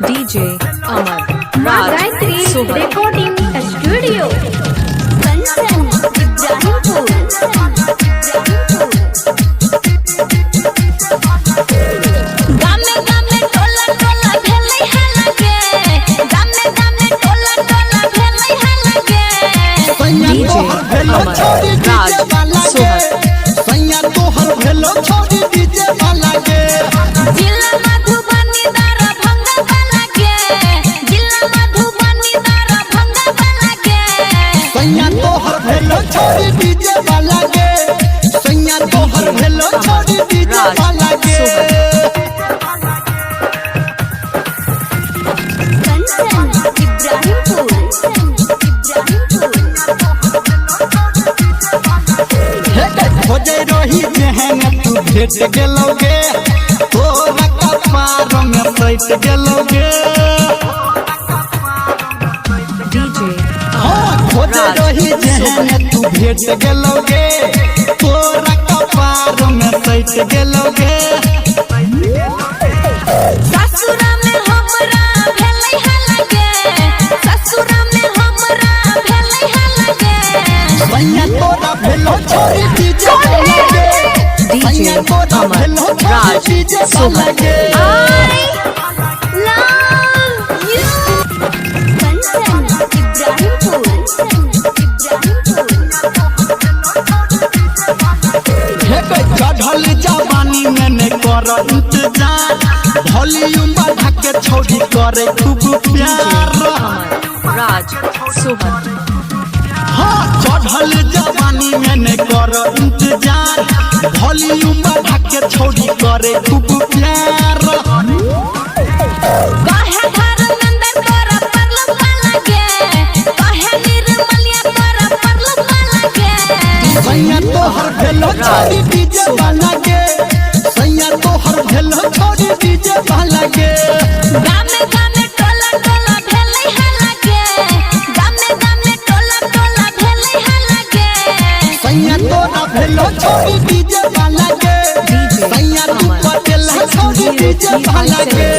DJ Amar माँ Raj Gayatri Sohan recording studio Kanchan Ibrahimpur गामे गामे टोला टोला भेलै है लगे गामे गामे टोला टोला भेलै है लगे DJ Amar Raj Sohan सैया तोहर भेलो छोड़ी डीजे वाला गे जिला मधुबनी दारा भंगा वाला गे जिला मधुबनी दारा भंगा वाला गे सैया तोहर भेलो छोड़ी डीजे वाला गे सैया तोहर भेलो छोड़ी डीजे वाला गे कंचन इब्राहिमपुर खोजे रही जेहन तू भेट गेलोगे तोरा कपार में सैट गेलोगे DJ खोजे रही जेहन तू भेट गेलोगे तोरा कपार में सैट गेलोगे ससुरा में हमरा भेलै है लगे ससुरा में हमरा भेलै है लगे सैया तोरा भेलो छोड़ी डीजे वाला गे सैया तोरा Amar भेलो छोड़ी Raj डीजे वाला Sohan गे I love you Kanchan Ibrahimpur चढ़ल जवानी में ने कर इंतजार वॉल्यूम बढ़ा के छोड़ी करे खूब प्यार Amar Raj Sohan हाँ चढ़ल जवानी में ने कर इंतजार वॉल्यूम बढ़ा के छोड़ी करे खूब प्यार काहे धर्मेंद्र तोरा परलम वाला गे काहे निर्मलिया तोरा परलम वाला गे सैया तोहर भेलो छोड़ी डीजे वाला गे सैया तोहर भेलो छोड़ी डीजे वाला गे गामे गामे टोला टोला भेलै है लगे गामे गामे टोला टोला भेलै है लगे सैया तोरा भेलो छोड़ी डीजे वाला गे सैया तू पटेला छोड़ी डीजे वाला गे